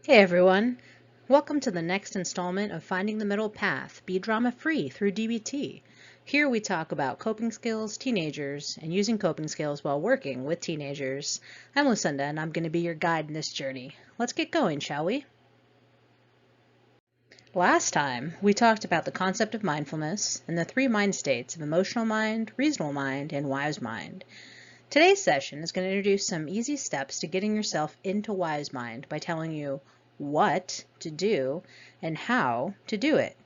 Hey everyone! Welcome to the next installment of Finding the Middle Path, Be Drama Free through DBT. Here we talk about coping skills, teenagers, and using coping skills while working with teenagers. I'm Lucinda and I'm going to be your guide in this journey. Let's get going, shall we? Last time, we talked about the concept of mindfulness and the three mind states of emotional mind, reasonable mind, and wise mind. Today's session is going to introduce some easy steps to getting yourself into wise mind by telling you what to do and how to do it.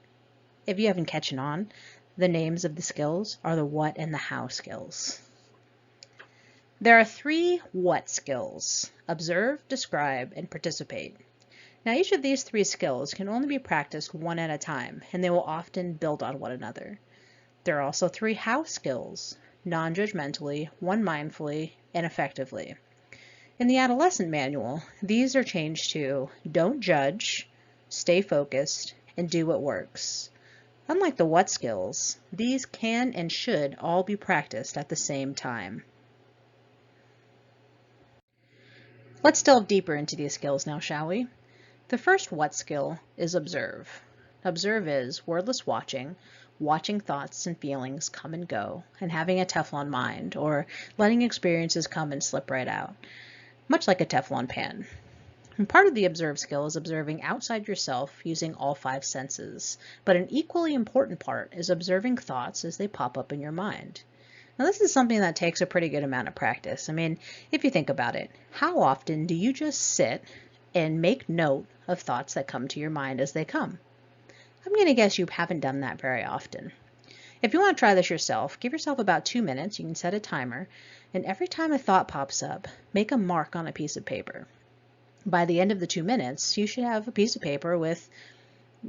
If you haven't catching on, the names of the skills are the what and the how skills. There are three what skills: observe, describe, and participate. Now each of these three skills can only be practiced one at a time, and they will often build on one another. There are also three how skills: non-judgmentally, one mindfully, and effectively. In the adolescent manual, these are changed to don't judge, stay focused, and do what works. Unlike the what skills, these can and should all be practiced at the same time. Let's delve deeper into these skills now, shall we? The first what skill is observe. Observe is wordless watching, watching thoughts and feelings come and go, and having a Teflon mind, or letting experiences come and slip right out, much like a Teflon pan. And part of the observe skill is observing outside yourself using all five senses, but an equally important part is observing thoughts as they pop up in your mind. Now this is something that takes a pretty good amount of practice. I mean, if you think about it, how often do you just sit and make note of thoughts that come to your mind as they come? I'm going to guess you haven't done that very often. If you want to try this yourself, give yourself about 2 minutes. You can set a timer, and every time a thought pops up, make a mark on a piece of paper. By the end of the 2 minutes, you should have a piece of paper with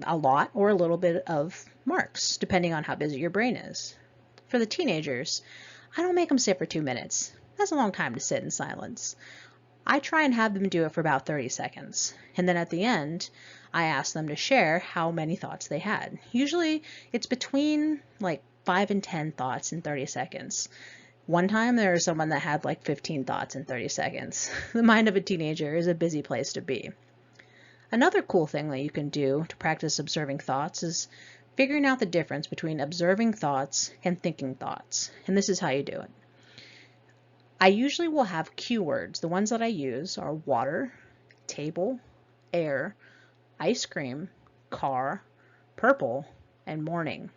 a lot or a little bit of marks, depending on how busy your brain is. For the teenagers, I don't make them sit for 2 minutes. That's a long time to sit in silence. I try and have them do it for about 30 seconds, and then at the end, I ask them to share how many thoughts they had. Usually it's between like 5 and 10 thoughts in 30 seconds. One time there was someone that had like 15 thoughts in 30 seconds. The mind of a teenager is a busy place to be. Another cool thing that you can do to practice observing thoughts is figuring out the difference between observing thoughts and thinking thoughts. And this is how you do it. I usually will have cue words. The ones that I use are water, table, air, ice cream, car, purple, and morning.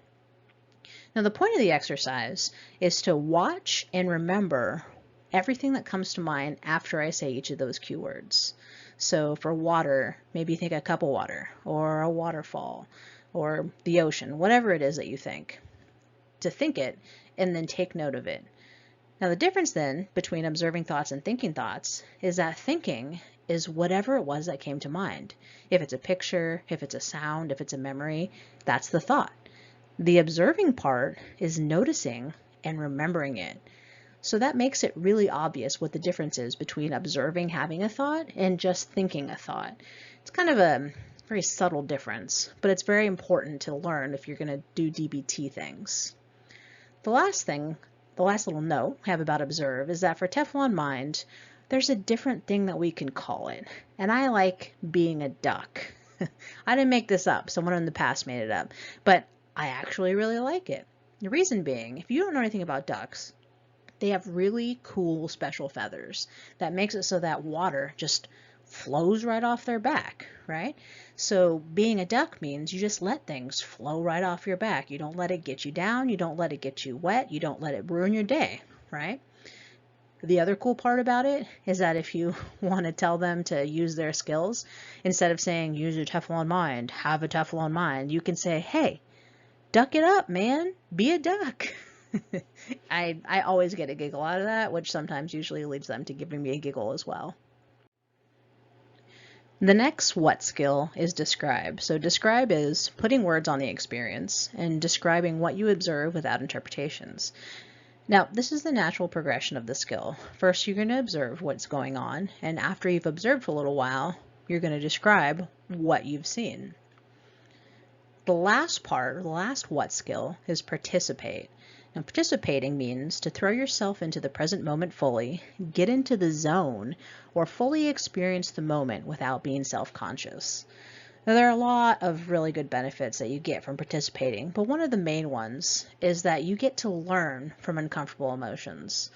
Now the point of the exercise is to watch and remember everything that comes to mind after I say each of those cue words. So for water, maybe think a cup of water, or a waterfall, or the ocean, whatever it is that you think. To think it, and then take note of it. Now the difference then between observing thoughts and thinking thoughts is that thinking is whatever it was that came to mind. If it's a picture, if it's a sound, if it's a memory, that's the thought. The observing part is noticing and remembering it. So that makes it really obvious what the difference is between observing having a thought and just thinking a thought. It's kind of a very subtle difference, but it's very important to learn if you're going to do DBT things. The last little note I have about observe is that for Teflon mind, there's a different thing that we can call it, and I like being a duck. I didn't make this up, someone in the past made it up, but I actually really like it. The reason being, if you don't know anything about ducks, they have really cool special feathers that makes it so that water just flows right off their back, right? So being a duck means you just let things flow right off your back. You don't let it get you down, you don't let it get you wet, you don't let it ruin your day, right? The other cool part about it is that if you want to tell them to use their skills, instead of saying use your Teflon mind, have a Teflon mind, you can say, hey, duck it up, man, be a duck. I always get a giggle out of that, which sometimes usually leads them to giving me a giggle as well. The next what skill is describe. So describe is putting words on the experience and describing what you observe without interpretations. Now, this is the natural progression of the skill. First, you're going to observe what's going on, and after you've observed for a little while, you're going to describe what you've seen. The last part, the last what skill, is participate. Now, participating means to throw yourself into the present moment fully, get into the zone, or fully experience the moment without being self-conscious. Now, there are a lot of really good benefits that you get from participating, but one of the main ones is that you get to learn from uncomfortable emotions.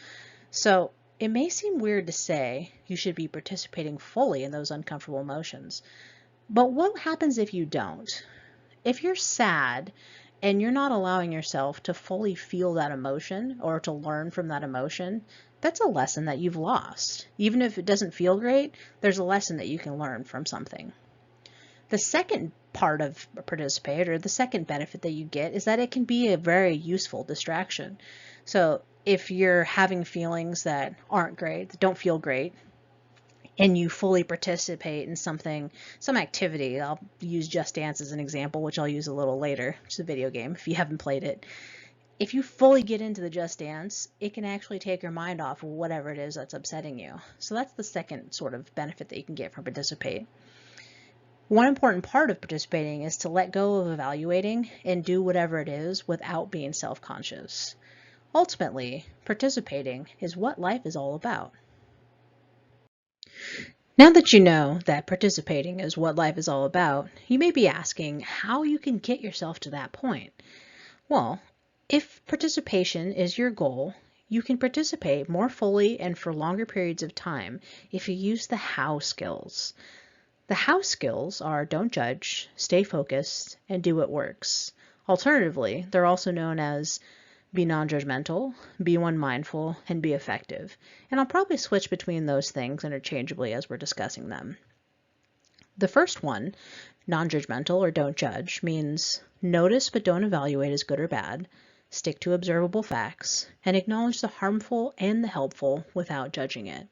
So it may seem weird to say you should be participating fully in those uncomfortable emotions, but what happens if you don't? If you're sad and you're not allowing yourself to fully feel that emotion or to learn from that emotion, that's a lesson that you've lost. Even if it doesn't feel great, there's a lesson that you can learn from something. The second part of participate, or the second benefit that you get, is that it can be a very useful distraction. So if you're having feelings that aren't great, that don't feel great, and you fully participate in something, some activity, I'll use Just Dance as an example, which I'll use a little later, it's a video game if you haven't played it. If you fully get into the Just Dance, it can actually take your mind off of whatever it is that's upsetting you. So that's the second sort of benefit that you can get from participate. One important part of participating is to let go of evaluating and do whatever it is without being self-conscious. Ultimately, participating is what life is all about. Now that you know that participating is what life is all about, you may be asking how you can get yourself to that point. Well, if participation is your goal, you can participate more fully and for longer periods of time if you use the how skills. The how skills are don't judge, stay focused, and do what works. Alternatively, they're also known as be non-judgmental, be one mindful, and be effective. And I'll probably switch between those things interchangeably as we're discussing them. The first one, non-judgmental or don't judge, means notice but don't evaluate as good or bad, stick to observable facts, and acknowledge the harmful and the helpful without judging it.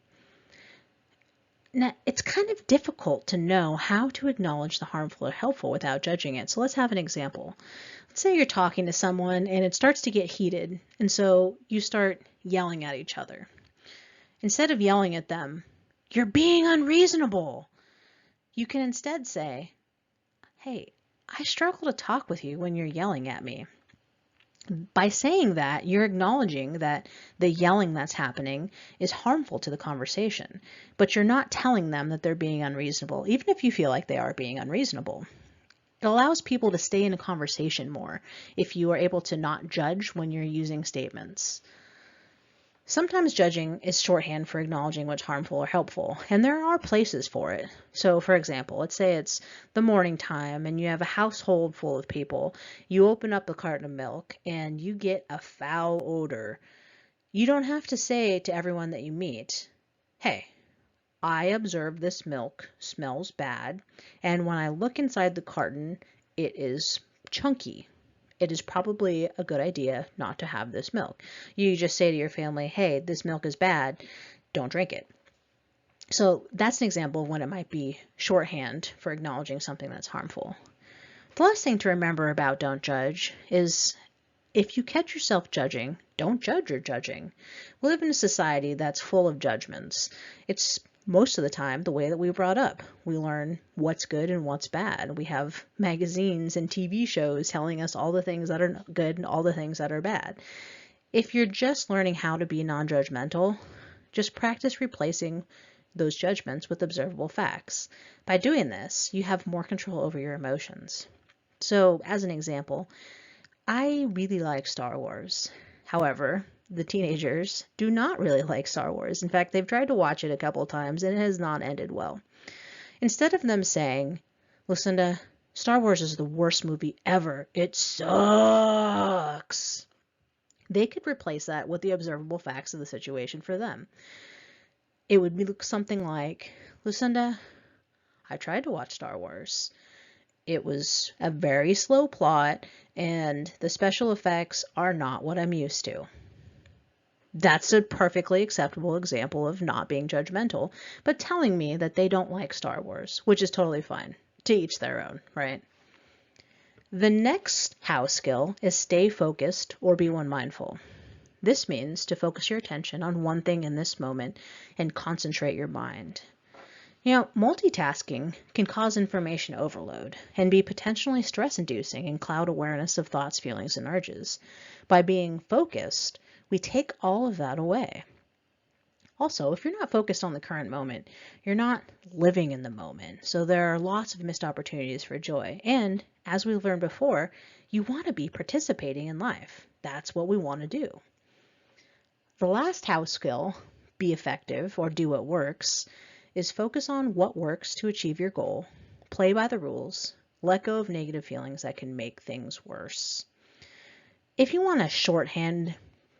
Now, it's kind of difficult to know how to acknowledge the harmful or helpful without judging it. So let's have an example. Let's say you're talking to someone and it starts to get heated, and so you start yelling at each other. Instead of yelling at them, "You're being unreasonable," you can instead say, "Hey, I struggle to talk with you when you're yelling at me." By saying that, you're acknowledging that the yelling that's happening is harmful to the conversation, but you're not telling them that they're being unreasonable, even if you feel like they are being unreasonable. It allows people to stay in a conversation more if you are able to not judge when you're using statements. Sometimes judging is shorthand for acknowledging what's harmful or helpful, and there are places for it. So for example, let's say it's the morning time and you have a household full of people. You open up a carton of milk and you get a foul odor. You don't have to say to everyone that you meet, "Hey, I observe this milk smells bad, and when I look inside the carton, it is chunky. It is probably a good idea not to have this milk." You just say to your family, "Hey, this milk is bad, don't drink it." So that's an example of when it might be shorthand for acknowledging something that's harmful. The last thing to remember about don't judge is if you catch yourself judging, don't judge your judging. We live in a society that's full of judgments. It's most of the time the way that we were brought up. We learn what's good and what's bad. We have magazines and TV shows telling us all the things that are good and all the things that are bad. If you're just learning how to be non-judgmental, just practice replacing those judgments with observable facts. By doing this, you have more control over your emotions. So, as an example, I really like Star Wars. However, the teenagers do not really like Star Wars. In fact, they've tried to watch it a couple times and it has not ended well. Instead of them saying, "Lucinda, Star Wars is the worst movie ever. It sucks," they could replace that with the observable facts of the situation for them. It would be something like, "Lucinda, I tried to watch Star Wars. It was a very slow plot, and the special effects are not what I'm used to." That's a perfectly acceptable example of not being judgmental, but telling me that they don't like Star Wars, which is totally fine. To each their own, right? The next how skill is stay focused or be one mindful. This means to focus your attention on one thing in this moment and concentrate your mind. Multitasking can cause information overload and be potentially stress-inducing and cloud awareness of thoughts, feelings, and urges. By being focused, we take all of that away. Also, if you're not focused on the current moment, you're not living in the moment. So there are lots of missed opportunities for joy. And as we learned before, you want to be participating in life. That's what we want to do. The last house skill, be effective or do what works, is focus on what works to achieve your goal, play by the rules, let go of negative feelings that can make things worse. If you want a shorthand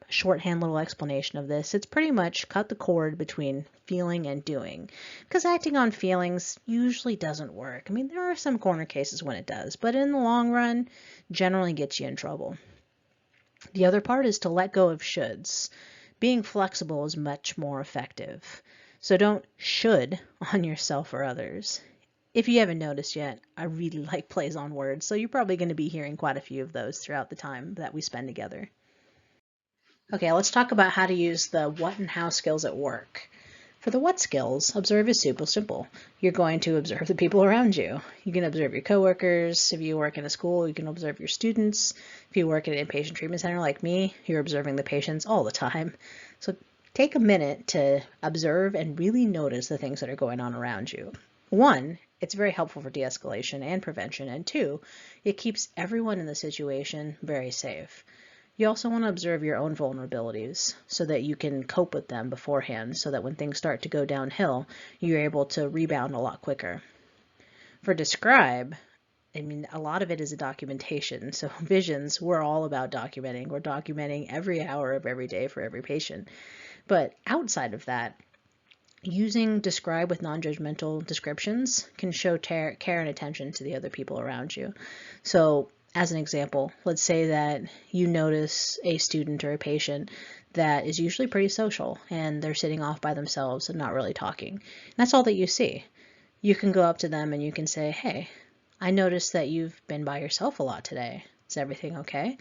little explanation of this, it's pretty much cut the cord between feeling and doing, because acting on feelings usually doesn't work. I mean, there are some corner cases when it does, but in the long run, generally gets you in trouble. The other part is to let go of shoulds. Being flexible is much more effective. So don't should on yourself or others. If you haven't noticed yet, I really like plays on words, so you're probably going to be hearing quite a few of those throughout the time that we spend together. Okay, let's talk about how to use the what and how skills at work. For the what skills, observe is super simple. You're going to observe the people around you. You can observe your coworkers. If you work in a school, you can observe your students. If you work at an inpatient treatment center like me, you're observing the patients all the time. So take a minute to observe and really notice the things that are going on around you. One, it's very helpful for de-escalation and prevention, and two, it keeps everyone in the situation very safe. You also want to observe your own vulnerabilities so that you can cope with them beforehand, so that when things start to go downhill, you're able to rebound a lot quicker. For describe, I mean, a lot of it is a documentation. So visions, we're all about documenting. We're documenting every hour of every day for every patient. But outside of that, using describe with non-judgmental descriptions can show care and attention to the other people around you. So as an example, let's say that you notice a student or a patient that is usually pretty social and they're sitting off by themselves and not really talking. And that's all that you see. You can go up to them and you can say, hey, I noticed that you've been by yourself a lot today. Is everything okay?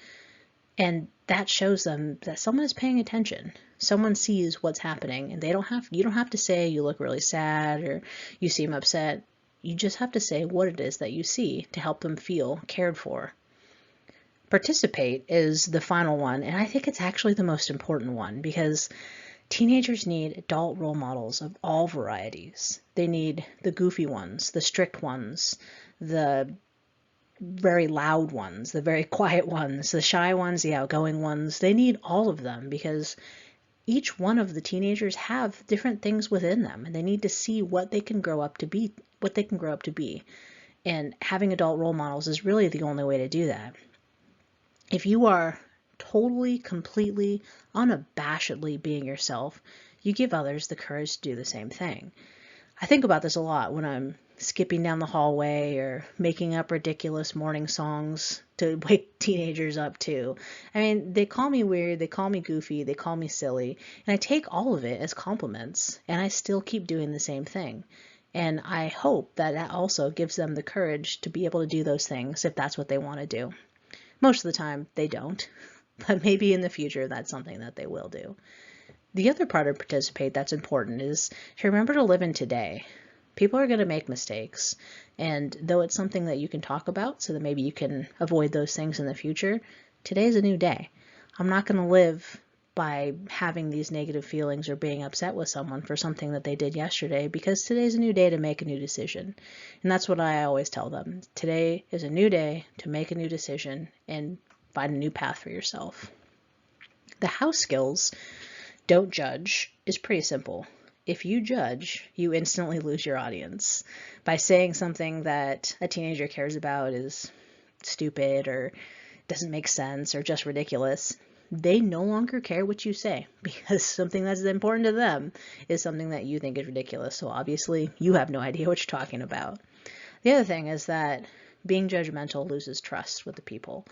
And that shows them that someone is paying attention. Someone sees what's happening, and you don't have to say you look really sad or you seem upset. You just have to say what it is that you see to help them feel cared for. Participate is the final one, and I think it's actually the most important one, because teenagers need adult role models of all varieties. They need the goofy ones, the strict ones, the very loud ones, the very quiet ones, the shy ones, the outgoing ones. They need all of them, because each one of the teenagers have different things within them, and they need to see what they can grow up to be, And having adult role models is really the only way to do that. If you are totally, completely, unabashedly being yourself, you give others the courage to do the same thing. I think about this a lot when I'm skipping down the hallway or making up ridiculous morning songs to wake teenagers up to. I mean, they call me weird, they call me goofy, they call me silly, and I take all of it as compliments, and I still keep doing the same thing. And I hope that that also gives them the courage to be able to do those things if that's what they want to do. Most of the time, they don't, but maybe in the future, that's something that they will do. The other part of participate that's important is to remember to live in today. People are going to make mistakes, and though it's something that you can talk about so that maybe you can avoid those things in the future, today's a new day. I'm not going to live by having these negative feelings or being upset with someone for something that they did yesterday, because today's a new day to make a new decision. And that's what I always tell them. Today is a new day to make a new decision and find a new path for yourself. The house skills, don't judge, is pretty simple. If you judge, you instantly lose your audience. By saying something that a teenager cares about is stupid or doesn't make sense or just ridiculous, they no longer care what you say, because something that's important to them is something that you think is ridiculous. So obviously you have no idea what you're talking about. The other thing is that being judgmental loses trust with the people.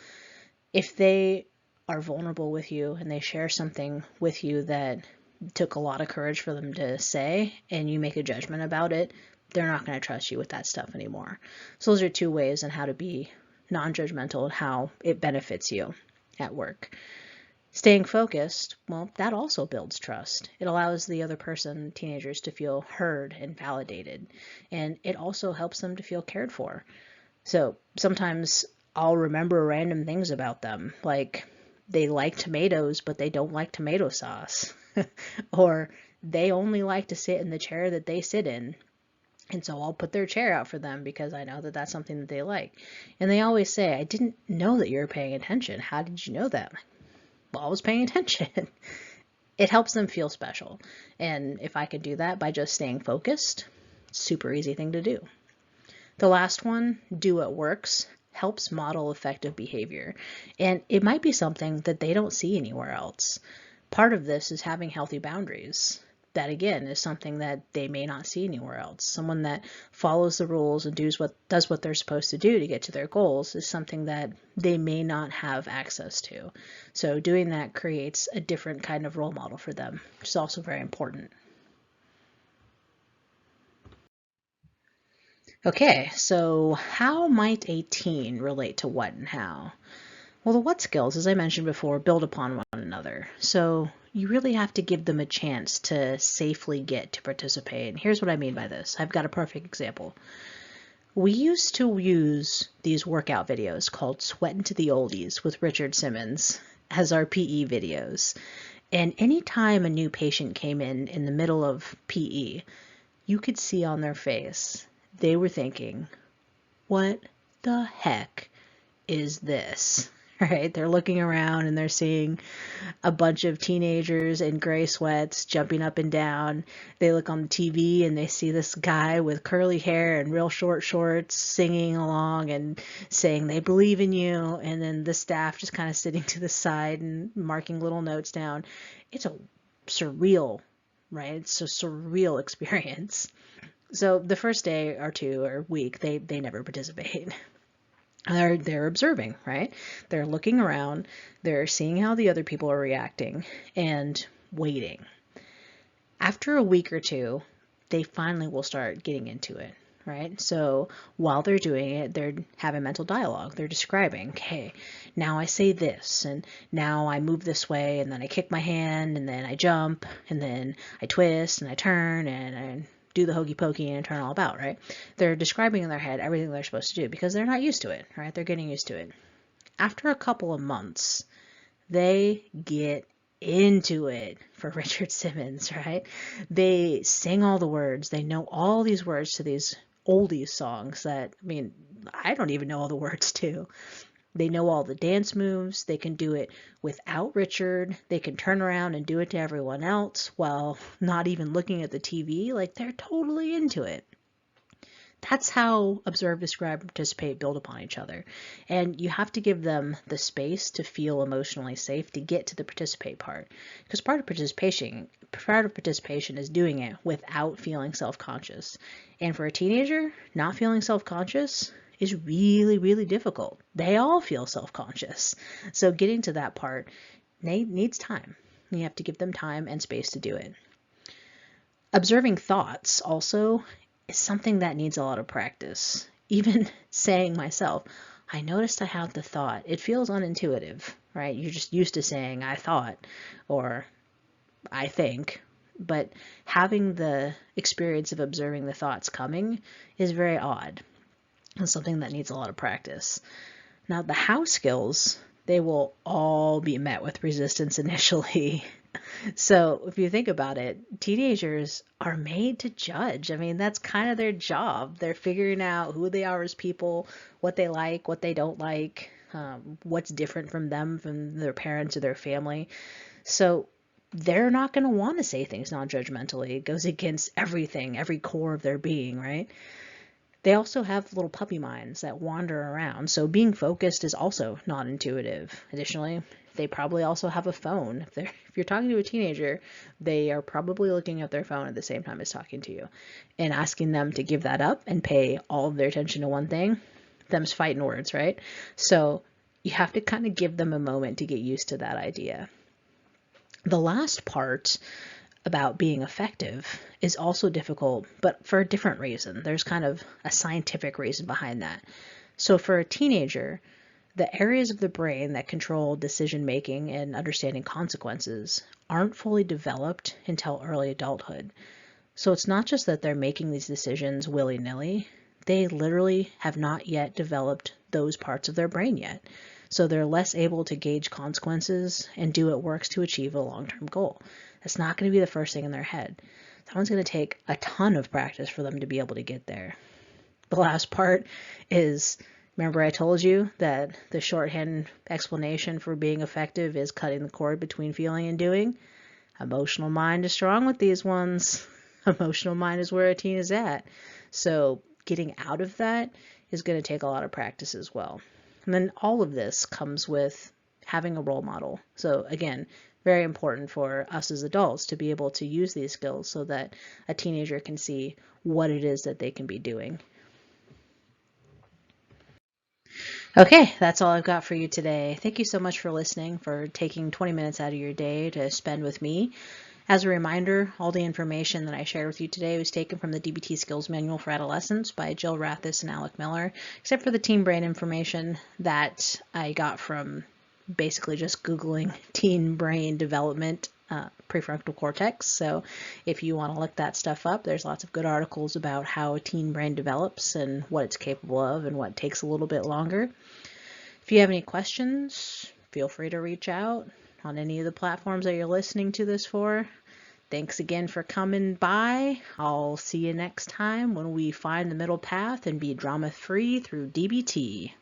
If they are vulnerable with you and they share something with you that took a lot of courage for them to say, and you make a judgment about it, they're not going to trust you with that stuff anymore. So those are two ways on how to be non-judgmental and how it benefits you at work. Staying focused, well, that also builds trust. It allows the other person, teenagers, to feel heard and validated, and it also helps them to feel cared for. So sometimes I'll remember random things about them, like they like tomatoes, but they don't like tomato sauce, or they only like to sit in the chair that they sit in. And so I'll put their chair out for them because I know that that's something that they like. And they always say, I didn't know that you were paying attention. How did you know that? Well, I was paying attention. It helps them feel special. And if I could do that by just staying focused, super easy thing to do. The last one, do what works, helps model effective behavior. And it might be something that they don't see anywhere else. Part of this is having healthy boundaries. That again is something that they may not see anywhere else. Someone that follows the rules and does what they're supposed to do to get to their goals is something that they may not have access to. So doing that creates a different kind of role model for them, which is also very important. Okay, so how might a teen relate to what and how? Well, the what skills, as I mentioned before, build upon one another. So you really have to give them a chance to safely get to participate. And here's what I mean by this. I've got a perfect example. We used to use these workout videos called Sweatin' to the Oldies with Richard Simmons as our PE videos. And anytime a new patient came in the middle of PE, you could see on their face, they were thinking, what the heck is this? Right? They're looking around and they're seeing a bunch of teenagers in gray sweats jumping up and down. They look on the TV and they see this guy with curly hair and real short shorts singing along and saying they believe in you. And then the staff just kind of sitting to the side and marking little notes down. It's a surreal, right? It's a surreal experience. So the first day or two or week, they never participate. They're observing, right? They're looking around, they're seeing how the other people are reacting and waiting. After a week or two, they finally will start getting into it, right? So while they're doing it, they're having mental dialogue. They're describing, okay, now I say this, and now I move this way, and then I kick my hand, and then I jump, and then I twist, and I turn, and I do the hokey pokey and turn all about, right? They're describing in their head everything they're supposed to do because they're not used to it, right? They're getting used to it. After a couple of months, they get into it for Richard Simmons, right? They sing all the words. They know all these words to these oldies songs that, I mean, I don't even know all the words to. They know all the dance moves. They can do it without Richard. They can turn around and do it to everyone else while not even looking at the TV. Like, they're totally into it. That's how observe, describe, participate build upon each other. And you have to give them the space to feel emotionally safe to get to the participate part. Because part of participation is doing it without feeling self-conscious. And for a teenager, not feeling self-conscious is really, really difficult. They all feel self-conscious. So getting to that part needs time. You have to give them time and space to do it. Observing thoughts also is something that needs a lot of practice. Even saying myself, I noticed I had the thought. It feels unintuitive, right? You're just used to saying I thought or I think. But having the experience of observing the thoughts coming is very odd. It's something that needs a lot of practice. Now, the how skills, they will all be met with resistance initially. So if you think about it, teenagers are made to judge. I mean, that's kind of their job. They're figuring out who they are as people, what they like, what they don't like, what's different from them, from their parents or their family. So they're not going to want to say things non-judgmentally. It goes against everything, every core of their being, right? They also have little puppy minds that wander around, so being focused is also not intuitive. Additionally, they probably also have a phone. If you're talking to a teenager, they are probably looking at their phone at the same time as talking to you. And asking them to give that up and pay all of their attention to one thing, them's fighting words, right? So you have to kind of give them a moment to get used to that idea. The last part about being effective is also difficult, but for a different reason. There's kind of a scientific reason behind that. So for a teenager, The areas of the brain that control decision making and understanding consequences aren't fully developed until early adulthood. So it's not just that they're making these decisions willy-nilly, they literally have not yet developed those parts of their brain yet. So they're less able to gauge consequences and do what works to achieve a long-term goal. That's not going to be the first thing in their head. That one's going to take a ton of practice for them to be able to get there. The last part is, remember I told you that the shorthand explanation for being effective is cutting the cord between feeling and doing? Emotional mind is strong with these ones. Emotional mind is where a teen is at. So getting out of that is going to take a lot of practice as well. And then all of this comes with having a role model. So again, very important for us as adults to be able to use these skills so that a teenager can see what it is that they can be doing. Okay, that's all I've got for you today. Thank you so much for listening, for taking 20 minutes out of your day to spend with me. As a reminder, all the information that I shared with you today was taken from the DBT Skills Manual for Adolescents by Jill Rathis and Alec Miller, except for the teen brain information that I got from basically just Googling teen brain development prefrontal cortex. So if you want to look that stuff up, there's lots of good articles about how a teen brain develops and what it's capable of and what takes a little bit longer. If you have any questions, feel free to reach out on any of the platforms that you're listening to this for. Thanks again for coming by. I'll see you next time when we find the middle path and be drama-free through DBT.